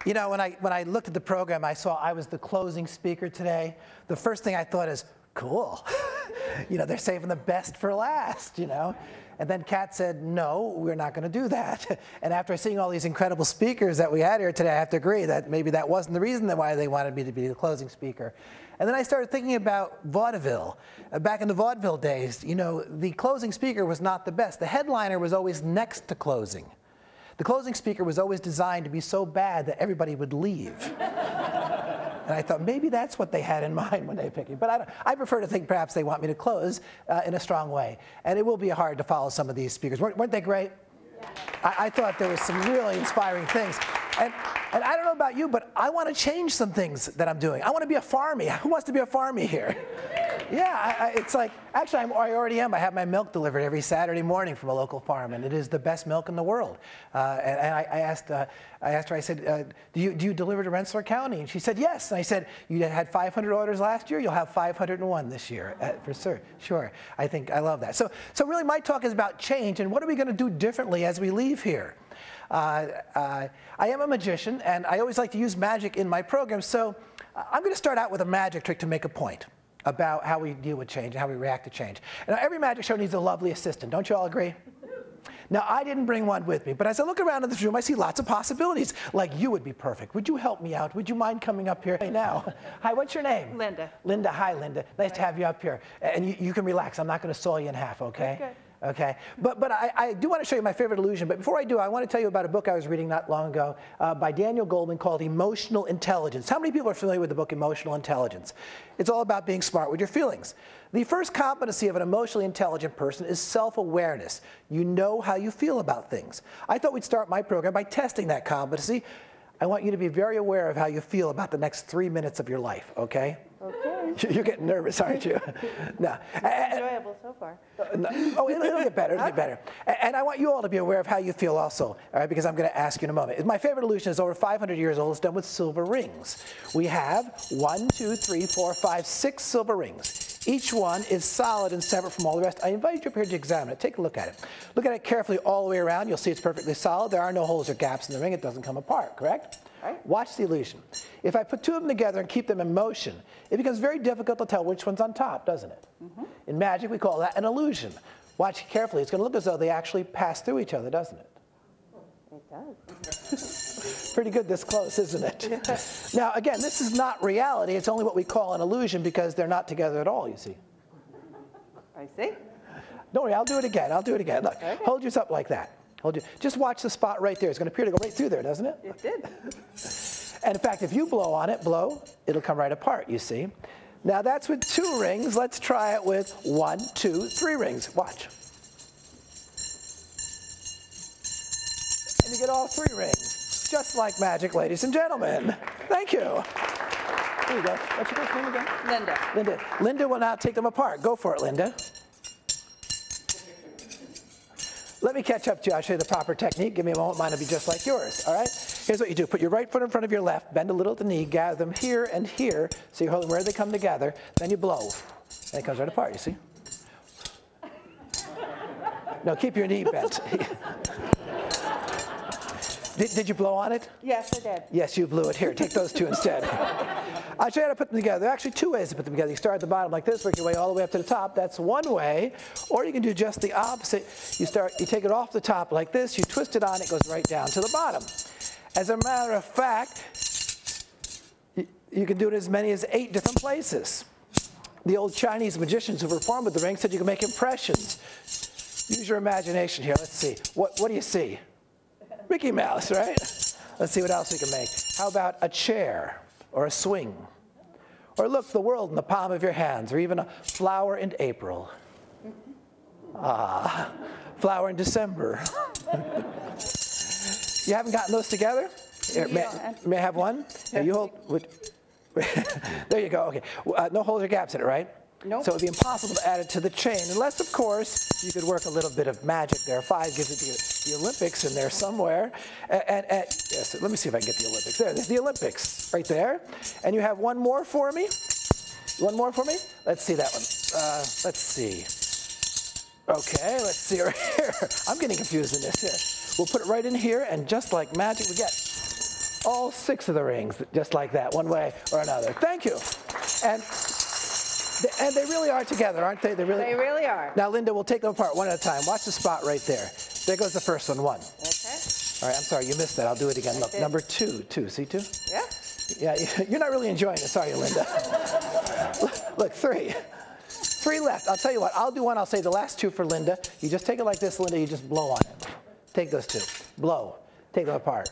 You know, when I looked at the program, I saw I was the closing speaker today. The first thing I thought is, cool. You know, they're saving the best for last, you know. And then Kat said, no, we're not going to do that. And after seeing all these incredible speakers that we had here today, I have to agree that maybe that wasn't the reason why they wanted me to be the closing speaker. And then I started thinking about vaudeville. Back in the vaudeville days, you know, the closing speaker was not the best. The headliner was always next to closing. The closing speaker was always designed to be so bad that everybody would leave. And I thought maybe that's what they had in mind when they picked me. But I prefer to think perhaps they want me to close in a strong way. And it will be hard to follow some of these speakers. Weren't they great? Yeah. I thought there was some really inspiring things. And I don't know about you, but I want to change some things that I'm doing. I want to be a farmie. Who wants to be a farmie here? Yeah, it's like, actually, I already am. I have my milk delivered every Saturday morning from a local farm, and it is the best milk in the world. And I asked her, I said, do you deliver to Rensselaer County? And she said, yes. And I said, you had 500 orders last year, you'll have 501 this year, for sure. Sure, I love that. So really my talk is about change, and what are we going to do differently as we leave here? I am a magician, and I always like to use magic in my program, so I'm going to start out with a magic trick to make a point about how we deal with change and how we react to change. And every magic show needs a lovely assistant. Don't you all agree? Now, I didn't bring one with me, but as I look around in this room, I see lots of possibilities. Like, you would be perfect. Would you help me out? Would you mind coming up here now? Hi, what's your name? Linda. Linda, hi, Linda. Nice to have you up here. And you can relax. I'm not going to saw you in half, okay? Okay. Okay, but I do want to show you my favorite illusion, but before I do, I want to tell you about a book I was reading not long ago by Daniel Goleman called Emotional Intelligence. How many people are familiar with the book Emotional Intelligence? It's all about being smart with your feelings. The first competency of an emotionally intelligent person is self-awareness. You know how you feel about things. I thought we'd start my program by testing that competency. I want you to be very aware of how you feel about the next 3 minutes of your life, okay? Okay. You're getting nervous, aren't you? No. It's enjoyable so far. Oh, it'll get better, it'll get better. And I want you all to be aware of how you feel also, all right, because I'm going to ask you in a moment. My favorite illusion is over 500 years old. It's done with silver rings. We have 1, 2, 3, 4, 5, 6 silver rings. Each one is solid and separate from all the rest. I invite you up here to examine it. Take a look at it. Look at it carefully all the way around. You'll see it's perfectly solid. There are no holes or gaps in the ring. It doesn't come apart, correct? Right. Watch the illusion. If I put two of them together and keep them in motion, it becomes very difficult to tell which one's on top, doesn't it? Mm-hmm. In magic, we call that an illusion. Watch carefully. It's going to look as though they actually pass through each other, doesn't it? It does. Pretty good this close, isn't it? Yeah. Now, again, this is not reality. It's only what we call an illusion because they're not together at all, you see. I see. Don't worry, I'll do it again. I'll do it again. Look, okay. Hold yours up like that. Just watch the spot right there. It's going to appear to go right through there, doesn't it? It did. And in fact, if you blow on it, it'll come right apart, you see. Now that's with 2 rings. Let's try it with 1, 2, 3 rings. Watch. And you get all 3 rings. Just like magic, ladies and gentlemen. Thank you. There you go. What's your first name again? Linda. Linda. Linda will now take them apart. Go for it, Linda. Let me catch up to you. I'll show you the proper technique. Give me a moment. Mine will be just like yours, all right? Here's what you do. Put your right foot in front of your left, bend a little at the knee, gather them here and here, so you're holding where they come together, then you blow. And it comes right apart, you see? No, keep your knee bent. Did you blow on it? Yes, I did. Yes, you blew it. Here, take those 2 instead. I'll show you how to put them together. There are actually 2 ways to put them together. You start at the bottom like this, work your way all the way up to the top. That's one way. Or you can do just the opposite. You take it off the top like this, you twist it on, it goes right down to the bottom. As a matter of fact, you can do it as many as 8 different places. The old Chinese magicians who performed with the ring said you can make impressions. Use your imagination here. Let's see. What do you see? Mickey Mouse, right? Let's see what else we can make. How about a chair or a swing? Or look, the world in the palm of your hands, or even a flower in April. Flower in December. You haven't gotten those together? Here, may I have one? Here, you hold. There you go. Okay. No holes or gaps in it, right? Nope. So it would be impossible to add it to the chain, unless, of course, you could work a little bit of magic there. 5 gives it the Olympics in there somewhere. Yes, let me see if I can get the Olympics. There's the Olympics right there. And you have one more for me? One more for me? Let's see that one. Let's see. Okay, let's see right here. I'm getting confused in this here. We'll put it right in here, and just like magic, we get all 6 of the rings, just like that, one way or another. Thank you. And they really are together, aren't they? They really are. Now, Linda, we'll take them apart one at a time. Watch the spot right there. There goes the first one, 1. Okay. All right, I'm sorry, you missed that. I'll do it again. Look, number 2, see 2? Yeah. Yeah, you're not really enjoying this, are you, Linda? Look, 3. 3 left. I'll tell you what, I'll do one. I'll say the last 2 for Linda. You just take it like this, Linda. You just blow on it. Take those 2. Blow. Take them apart.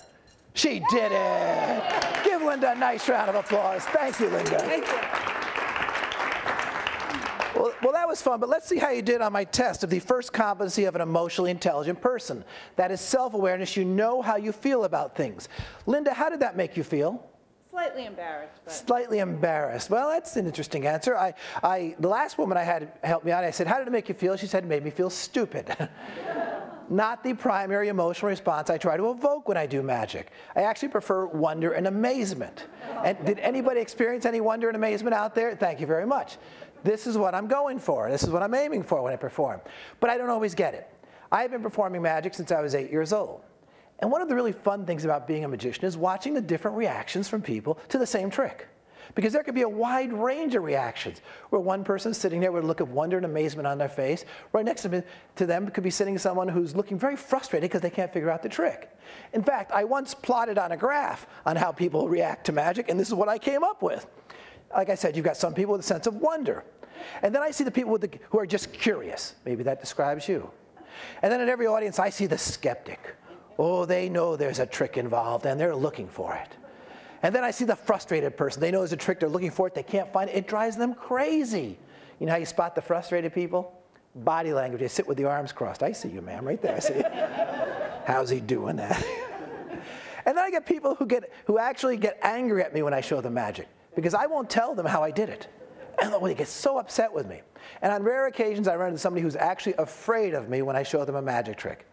She did it. Give Linda a nice round of applause. Thank you, Linda. Thank you. Well, that was fun, but let's see how you did on my test of the first competency of an emotionally intelligent person. That is self-awareness. You know how you feel about things. Linda, how did that make you feel? Slightly embarrassed, but. Slightly embarrassed. Well, that's an interesting answer. The last woman I had help me out, I said, how did it make you feel? She said, it made me feel stupid. Not the primary emotional response I try to evoke when I do magic. I actually prefer wonder and amazement. And did anybody experience any wonder and amazement out there? Thank you very much. This is what I'm going for. This is what I'm aiming for when I perform. But I don't always get it. I've been performing magic since I was 8 years old. And one of the really fun things about being a magician is watching the different reactions from people to the same trick. Because there could be a wide range of reactions, where one person's sitting there with a look of wonder and amazement on their face. Right next to them could be sitting someone who's looking very frustrated because they can't figure out the trick. In fact, I once plotted on a graph on how people react to magic, and this is what I came up with. Like I said, you've got some people with a sense of wonder. And then I see the people who are just curious. Maybe that describes you. And then in every audience, I see the skeptic. Oh, they know there's a trick involved, and they're looking for it. And then I see the frustrated person. They know there's a trick, they're looking for it, they can't find it. It drives them crazy. You know how you spot the frustrated people? Body language. They sit with the arms crossed. I see you, ma'am, right there. I see you. How's he doing that? And then I get people who actually get angry at me when I show them magic, because I won't tell them how I did it. And they get so upset with me. And on rare occasions, I run into somebody who's actually afraid of me when I show them a magic trick.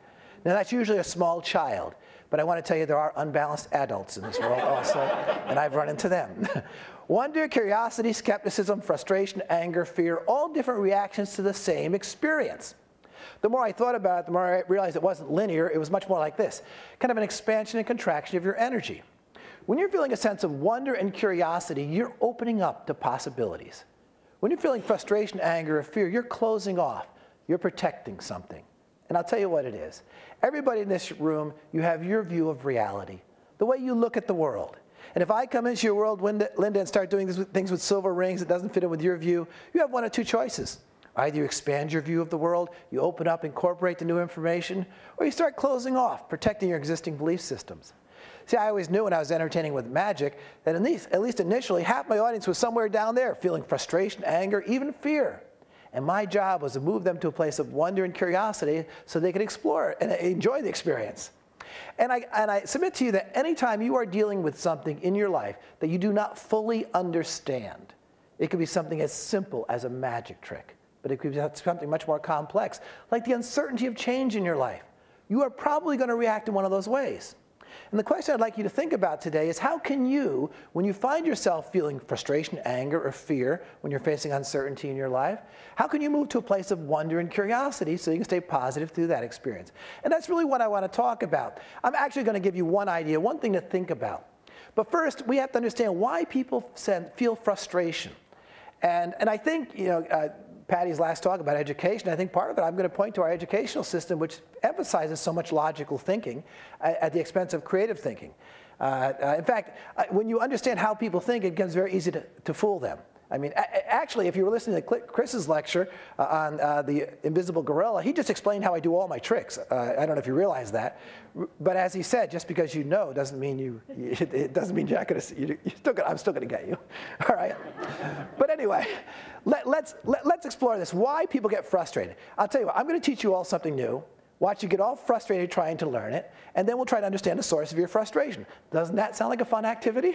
Now, that's usually a small child. But I want to tell you there are unbalanced adults in this world also, and I've run into them. Wonder, curiosity, skepticism, frustration, anger, fear, all different reactions to the same experience. The more I thought about it, the more I realized it wasn't linear. It was much more like this, kind of an expansion and contraction of your energy. When you're feeling a sense of wonder and curiosity, you're opening up to possibilities. When you're feeling frustration, anger, or fear, you're closing off. You're protecting something. And I'll tell you what it is. Everybody in this room, you have your view of reality, the way you look at the world. And if I come into your world, Linda, and start doing things with silver rings that doesn't fit in with your view, you have one of 2 choices. Either you expand your view of the world, you open up, incorporate the new information, or you start closing off, protecting your existing belief systems. See, I always knew when I was entertaining with magic that at least initially, half my audience was somewhere down there, feeling frustration, anger, even fear. And my job was to move them to a place of wonder and curiosity so they could explore and enjoy the experience. And I submit to you that anytime you are dealing with something in your life that you do not fully understand, it could be something as simple as a magic trick, but it could be something much more complex, like the uncertainty of change in your life. You are probably going to react in one of those ways. And the question I'd like you to think about today is, how can you, when you find yourself feeling frustration, anger, or fear, when you're facing uncertainty in your life, how can you move to a place of wonder and curiosity so you can stay positive through that experience? And that's really what I want to talk about. I'm actually going to give you one idea, one thing to think about. But first, we have to understand why people feel frustration. And I think, Patty's last talk about education, I think part of it, I'm going to point to our educational system, which emphasizes so much logical thinking at the expense of creative thinking. In fact, when you understand how people think, it becomes very easy to fool them. I mean, actually, if you were listening to Chris's lecture on the invisible gorilla, he just explained how I do all my tricks. I don't know if you realize that, but as he said, just because you know doesn't mean it doesn't mean you're not going to. I'm still going to get you. All right. But anyway, let's explore this. Why people get frustrated? I'll tell you what. I'm going to teach you all something new. Watch you get all frustrated trying to learn it, and then we'll try to understand the source of your frustration. Doesn't that sound like a fun activity?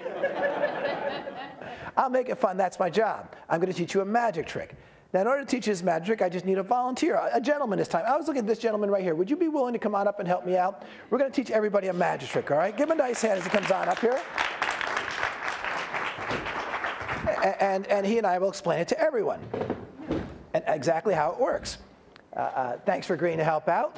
I'll make it fun. That's my job. I'm going to teach you a magic trick. Now, in order to teach you this magic trick, I just need a volunteer, a gentleman this time. I was looking at this gentleman right here. Would you be willing to come on up and help me out? We're going to teach everybody a magic trick, all right? Give him a nice hand as he comes on up here. And he and I will explain it to everyone and exactly how it works. Thanks for agreeing to help out.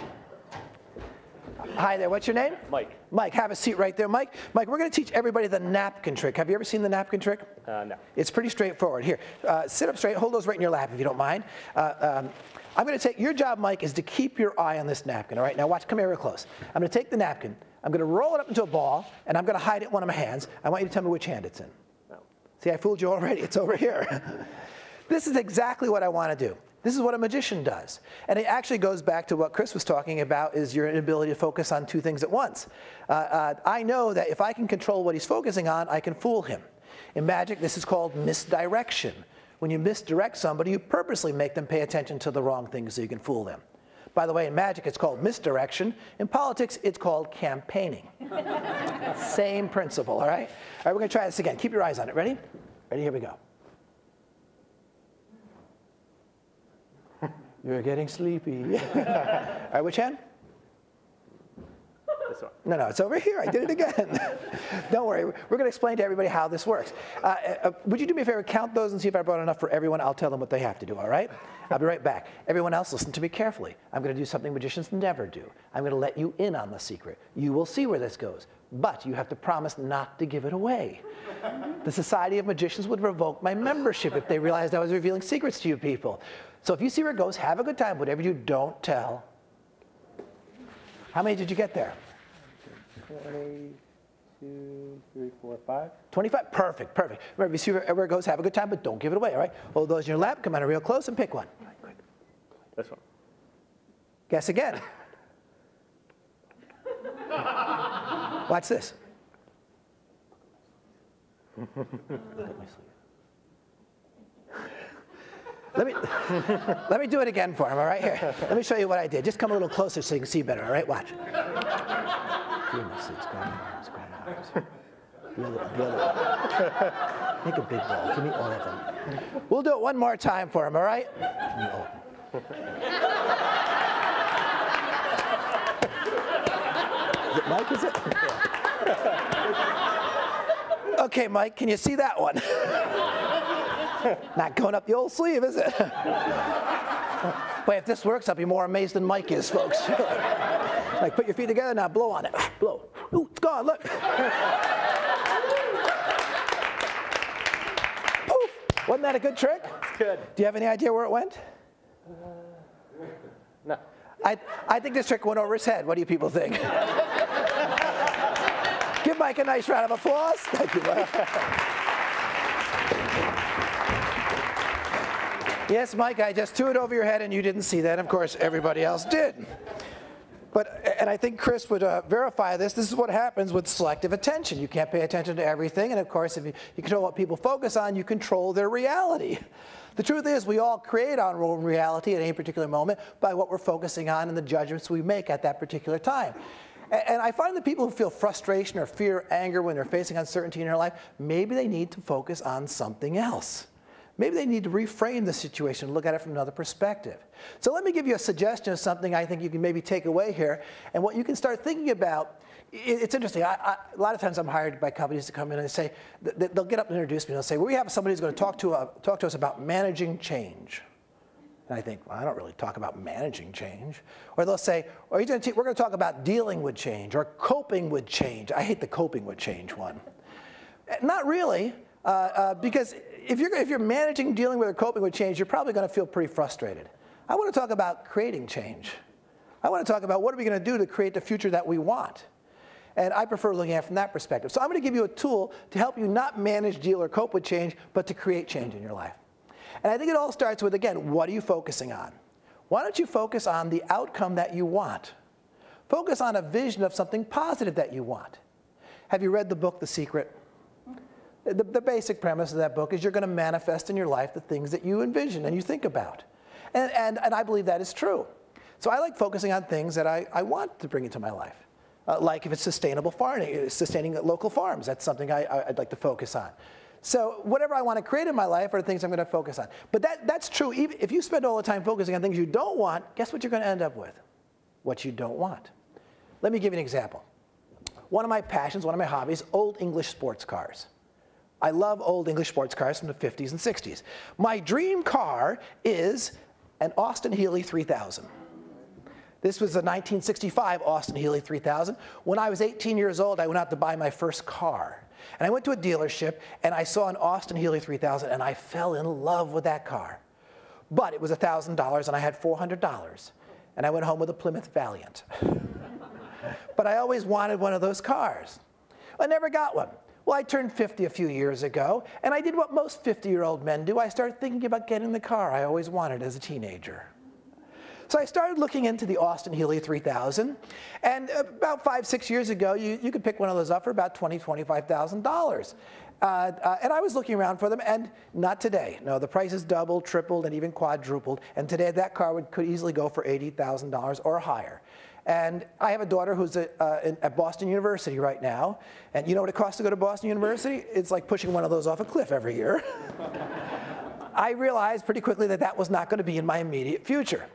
Hi there, what's your name? Mike. Mike, have a seat right there, Mike. Mike, we're going to teach everybody the napkin trick. Have you ever seen the napkin trick? No. It's pretty straightforward. Here, sit up straight, hold those right in your lap if you don't mind. I'm going to take, your job, Mike, is to keep your eye on this napkin, all right? Now watch, come here real close. I'm going to take the napkin, I'm going to roll it up into a ball, and I'm going to hide it in one of my hands. I want you to tell me which hand it's in. No. See, I fooled you already. It's over here. This is exactly what I want to do. This is what a magician does. And it actually goes back to what Chris was talking about, is your inability to focus on two things at once. I know that if I can control what he's focusing on, I can fool him. In magic, this is called misdirection. When you misdirect somebody, you purposely make them pay attention to the wrong things so you can fool them. By the way, in magic, it's called misdirection. In politics, it's called campaigning. Same principle, all right? All right, we're going to try this again. Keep your eyes on it. Ready? Ready? Here we go. You're getting sleepy. All right, which hand? This one. No, it's over here. I did it again. Don't worry. We're going to explain to everybody how this works. Would you do me a favor? Count those and see if I brought enough for everyone. I'll tell them what they have to do, all right? I'll be right back. Everyone else, listen to me carefully. I'm going to do something magicians never do. I'm going to let you in on the secret. You will see where this goes. But you have to promise not to give it away. The Society of Magicians would revoke my membership if they realized I was revealing secrets to you people. So if you see where it goes, have a good time. Whatever you don't tell. How many did you get there? 20, 2, 3, 4, 5. 25? Perfect, perfect. Remember, you see where it goes, have a good time, but don't give it away, all right? Hold those in your lap, come on real close, and pick one. All right, quick. This one. Guess again. Watch this. Look at my sleeve. Let me do it again for him, all right? Here, let me show you what I did. Just come a little closer so you can see better, all right? Watch. The other one. Make a big ball. Give me all of them. We'll do it one more time for him, all right? No. Is it Mike, is it? Okay, Mike, can you see that one? Not going up the old sleeve, is it? Boy, if this works, I'll be more amazed than Mike is, folks. Like, put your feet together, now blow on it. Blow. Ooh, it's gone, look. Poof. Wasn't that a good trick? It's good. Do you have any idea where it went? No. I think this trick went over his head. What do you people think? Give Mike a nice round of applause. Thank you, Mike. Yes, Mike, I just threw it over your head and you didn't see that. Of course, everybody else did. And I think Chris would verify this. This is what happens with selective attention. You can't pay attention to everything. And of course, if you control what people focus on, you control their reality. The truth is, we all create our own reality at any particular moment by what we're focusing on and the judgments we make at that particular time. And I find that people who feel frustration or fear or anger when they're facing uncertainty in their life, maybe they need to focus on something else. Maybe they need to reframe the situation, look at it from another perspective. So let me give you a suggestion of something I think you can maybe take away here. And what you can start thinking about, it's interesting. A lot of times I'm hired by companies to come in and say, they'll get up and introduce me and they'll say, well, we have somebody who's going to talk to us about managing change. And I think, well, I don't really talk about managing change. Or they'll say, we're going to talk about dealing with change or coping with change. I hate the coping with change one. Not really, because if you're managing, dealing with, or coping with change, you're probably going to feel pretty frustrated. I want to talk about creating change. I want to talk about what are we going to do to create the future that we want. And I prefer looking at it from that perspective. So I'm going to give you a tool to help you not manage, deal, or cope with change, but to create change in your life. And I think it all starts with, again, what are you focusing on? Why don't you focus on the outcome that you want? Focus on a vision of something positive that you want. Have you read the book, The Secret? The basic premise of that book is you're going to manifest in your life the things that you envision and you think about. And I believe that is true. So I like focusing on things that I want to bring into my life. Like if it's sustainable farming, sustaining local farms, that's something I'd like to focus on. So whatever I want to create in my life are the things I'm going to focus on. But that's true. Even if you spend all the time focusing on things you don't want, guess what you're going to end up with? What you don't want. Let me give you an example. One of my passions, one of my hobbies, old English sports cars. I love old English sports cars from the 50s and 60s. My dream car is an Austin Healey 3000. This was a 1965 Austin Healey 3000. When I was 18 years old, I went out to buy my first car. And I went to a dealership, and I saw an Austin Healey 3000, and I fell in love with that car. But it was $1,000, and I had $400. And I went home with a Plymouth Valiant. But I always wanted one of those cars. I never got one. Well, I turned 50 a few years ago, and I did what most 50-year-old men do. I started thinking about getting the car I always wanted as a teenager. So I started looking into the Austin Healey 3000, and about 5, 6 years ago, you could pick one of those up for about $20,000, $25,000. And I was looking around for them, and not today. No, the prices doubled, tripled, and even quadrupled. And today, that car could easily go for $80,000 or higher. And I have a daughter who's at Boston University right now. And you know what it costs to go to Boston University? It's like pushing one of those off a cliff every year. I realized pretty quickly that that was not going to be in my immediate future.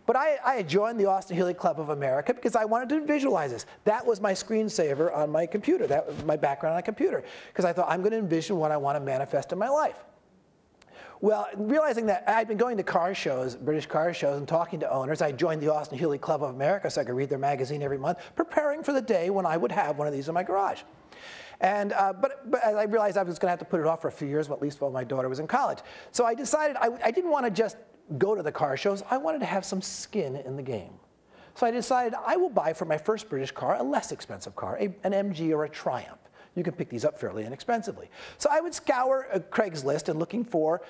But I joined the Austin Healey Club of America because I wanted to visualize this. That was my screensaver on my computer. That was my background on a computer. Because I thought, I'm going to envision what I want to manifest in my life. Well, realizing that I'd been going to car shows, British car shows, and talking to owners, I joined the Austin Healey Club of America so I could read their magazine every month, preparing for the day when I would have one of these in my garage. And, but I realized I was going to have to put it off for a few years, at least while my daughter was in college. So I decided I didn't want to just go to the car shows. I wanted to have some skin in the game. So I decided I will buy for my first British car a less expensive car, an MG or a Triumph. You can pick these up fairly inexpensively. So I would scour Craigslist and looking for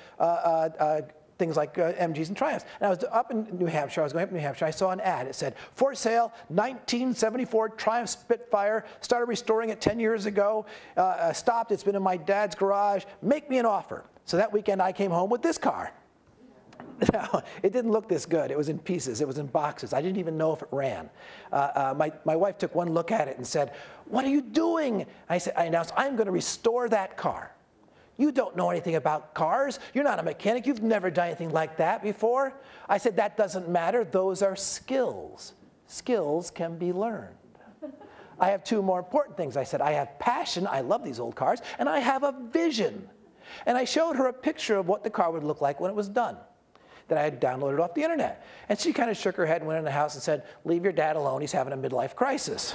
things like MGs and Triumphs. And I was up in New Hampshire. I was going up to New Hampshire. I saw an ad. It said, for sale, 1974 Triumph Spitfire. Started restoring it 10 years ago. Stopped. It's been in my dad's garage. Make me an offer. So that weekend, I came home with this car. No, it didn't look this good. It was in pieces. It was in boxes. I didn't even know if it ran. My wife took one look at it and said, what are you doing? I announced, I'm going to restore that car. You don't know anything about cars. You're not a mechanic. You've never done anything like that before. I said, that doesn't matter. Those are skills. Skills can be learned. I have two more important things. I said, I have passion. I love these old cars. And I have a vision. And I showed her a picture of what the car would look like when it was done, that I had downloaded off the internet. And she kind of shook her head and went in the house and said, leave your dad alone, he's having a midlife crisis.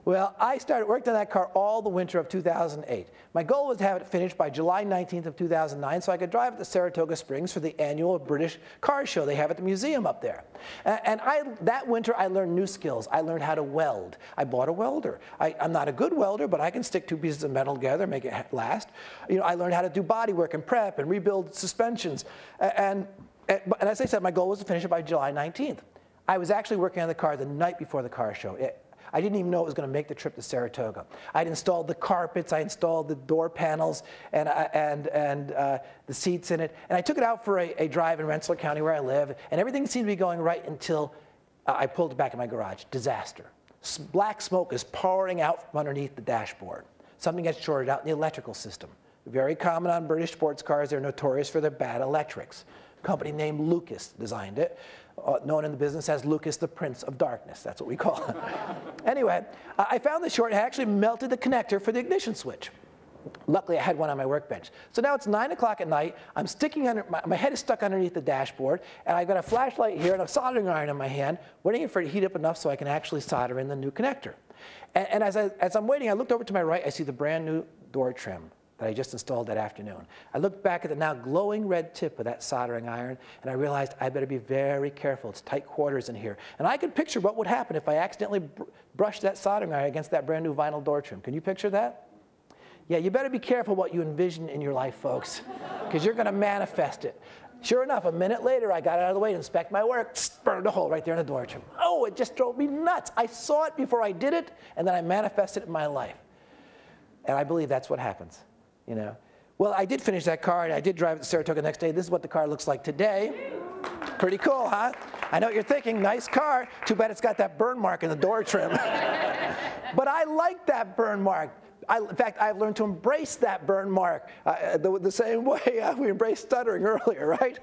Well, I worked on that car all the winter of 2008. My goal was to have it finished by July 19th of 2009 so I could drive it to Saratoga Springs for the annual British car show they have at the museum up there. And that winter, I learned new skills. I learned how to weld. I bought a welder. I'm not a good welder, but I can stick two pieces of metal together, make it last. You know, I learned how to do body work and prep and rebuild suspensions. And as I said, my goal was to finish it by July 19th. I was actually working on the car the night before the car show. I didn't even know it was going to make the trip to Saratoga. I'd installed the carpets, I installed the door panels, and the seats in it. And I took it out for a drive in Rensselaer County where I live, and everything seemed to be going right until I pulled it back in my garage. Disaster. Black smoke is pouring out from underneath the dashboard. Something gets shorted out in the electrical system. Very common on British sports cars. They're notorious for their bad electrics. A company named Lucas designed it. Known in the business as Lucas, the Prince of Darkness. That's what we call him. Anyway, I found the short. It actually melted the connector for the ignition switch. Luckily, I had one on my workbench. So now it's 9 o'clock at night. I'm sticking under, my head is stuck underneath the dashboard, and I've got a flashlight here and a soldering iron in my hand, waiting for it to heat up enough so I can actually solder in the new connector. And as I'm waiting, I looked over to my right. I see the brand new door trim that I just installed that afternoon. I looked back at the now glowing red tip of that soldering iron, and I realized I better be very careful. It's tight quarters in here. And I could picture what would happen if I accidentally brushed that soldering iron against that brand new vinyl door trim. Can you picture that? Yeah, you better be careful what you envision in your life, folks, because you're going to manifest it. Sure enough, a minute later, I got out of the way to inspect my work, burned a hole right there in the door trim. Oh, it just drove me nuts. I saw it before I did it, and then I manifested it in my life. And I believe that's what happens. You know, well, I did finish that car, and I did drive it to Saratoga the next day. This is what the car looks like today. Pretty cool, huh? I know what you're thinking. Nice car. Too bad it's got that burn mark in the door trim. But I like that burn mark. In fact, I've learned to embrace that burn mark the same way we embraced stuttering earlier, right?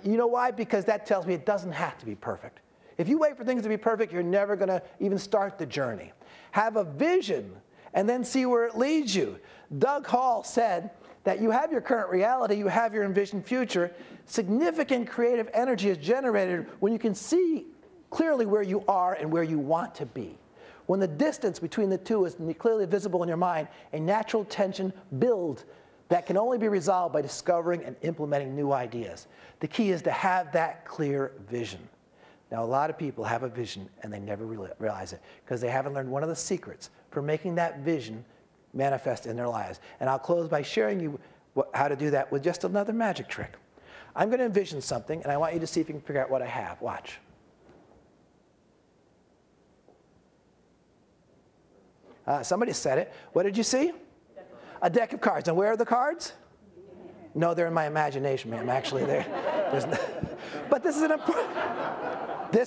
You know why? Because that tells me it doesn't have to be perfect. If you wait for things to be perfect, you're never going to even start the journey. Have a vision and then see where it leads you. Doug Hall said that you have your current reality, you have your envisioned future. Significant creative energy is generated when you can see clearly where you are and where you want to be. When the distance between the two is clearly visible in your mind, a natural tension builds that can only be resolved by discovering and implementing new ideas. The key is to have that clear vision. Now, a lot of people have a vision and they never realize it because they haven't learned one of the secrets for making that vision manifest in their lives. And I'll close by sharing you how to do that with just another magic trick. I'm going to envision something, and I want you to see if you can figure out what I have. Watch. Somebody said it. What did you see? A deck of cards. And where are the cards? No, they're in my imagination, ma'am. Actually, but this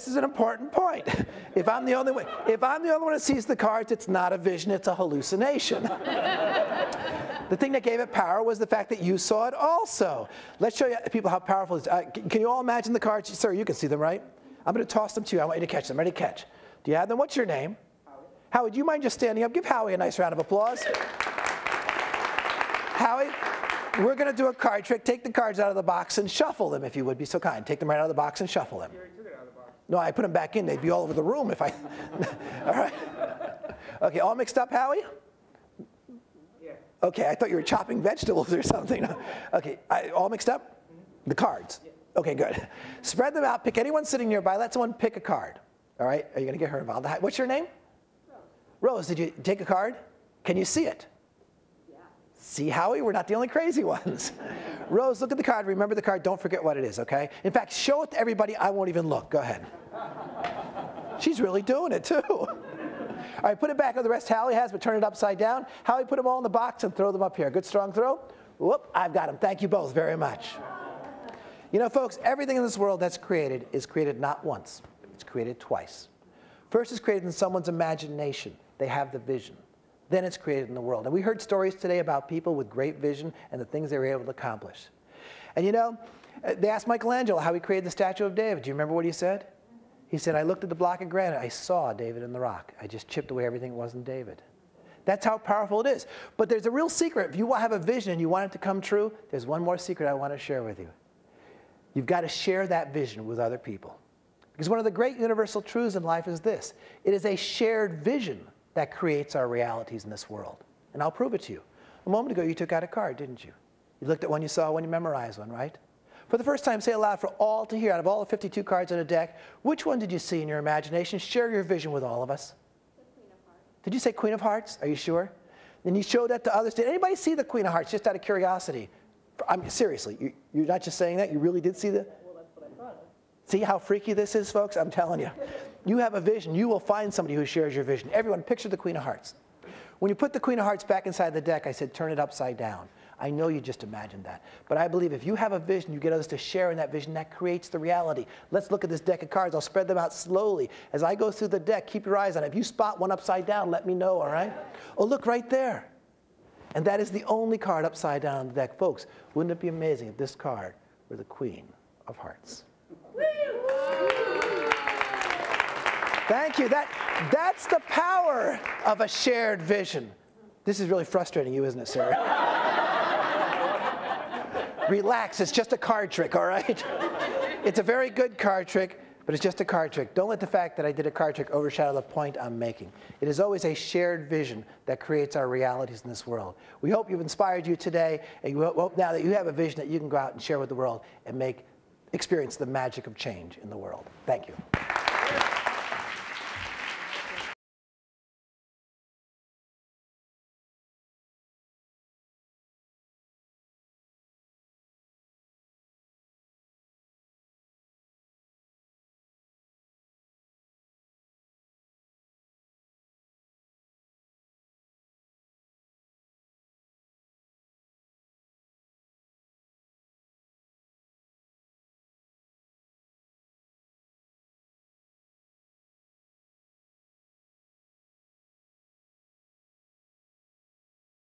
is an important point. If I'm the only one that sees the cards, it's not a vision, it's a hallucination. The thing that gave it power was the fact that you saw it also. Let's show you people how powerful it is. Can you all imagine the cards? Sir, you can see them, right? I'm going to toss them to you. I want you to catch them. Ready to catch. Do you have them? What's your name? Howie, do you mind just standing up? Give Howie a nice round of applause. Howie, we're going to do a card trick. Take the cards out of the box and shuffle them, if you would be so kind. Take them right out of the box and shuffle them. You already took it out of the box. No, I put them back in. They'd be all over the room if I... All right. Okay, all mixed up, Howie? Yeah. Okay, I thought you were chopping vegetables or something. Okay, all mixed up? The cards? Yeah. Okay, good. Spread them out. Pick anyone sitting nearby. Let someone pick a card. All right? Are you going to get her involved? What's your name? Rose, did you take a card? Can you see it? Yeah. See, Howie, we're not the only crazy ones. Rose, look at the card. Remember the card. Don't forget what it is, okay? In fact, show it to everybody. I won't even look. Go ahead. She's really doing it, too. All right, put it back on the rest Howie has, but turn it upside down. Howie, put them all in the box and throw them up here. Good, strong throw. Whoop, I've got them. Thank you both very much. You know, folks, everything in this world that's created is created not once. It's created twice. First, it's created in someone's imagination. They have the vision. Then it's created in the world. And we heard stories today about people with great vision and the things they were able to accomplish. And you know, they asked Michelangelo how he created the statue of David. Do you remember what he said? He said, I looked at the block of granite. I saw David in the rock. I just chipped away everything that wasn't David. That's how powerful it is. But there's a real secret. If you have a vision and you want it to come true, there's one more secret I want to share with you. You've got to share that vision with other people. Because one of the great universal truths in life is this. It is a shared vision that creates our realities in this world. And I'll prove it to you. A moment ago, you took out a card, didn't you? You looked at one, you saw one, you memorized one, right? For the first time, say aloud for all to hear, out of all the 52 cards in a deck, which one did you see in your imagination? Share your vision with all of us. The Queen of Hearts. Did you say Queen of Hearts? Are you sure? Then you showed that to others. Did anybody see the Queen of Hearts, just out of curiosity? Seriously, you're not just saying that? You really did see the... Well, that's what I thought of. See how freaky this is, folks? I'm telling you. You have a vision. You will find somebody who shares your vision. Everyone, picture the Queen of Hearts. When you put the Queen of Hearts back inside the deck, I said, turn it upside down. I know you just imagined that. But I believe if you have a vision, you get others to share in that vision, that creates the reality. Let's look at this deck of cards. I'll spread them out slowly. As I go through the deck, keep your eyes on it. If you spot one upside down, let me know, all right? Oh, look right there. And that is the only card upside down on the deck. Folks, wouldn't it be amazing if this card were the Queen of Hearts? Thank you. That's the power of a shared vision. This is really frustrating you, isn't it, Sarah? Relax, it's just a card trick, all right? It's a very good card trick, but it's just a card trick. Don't let the fact that I did a card trick overshadow the point I'm making. It is always a shared vision that creates our realities in this world. We hope you've inspired you today, and we hope now that you have a vision that you can go out and share with the world and experience the magic of change in the world. Thank you.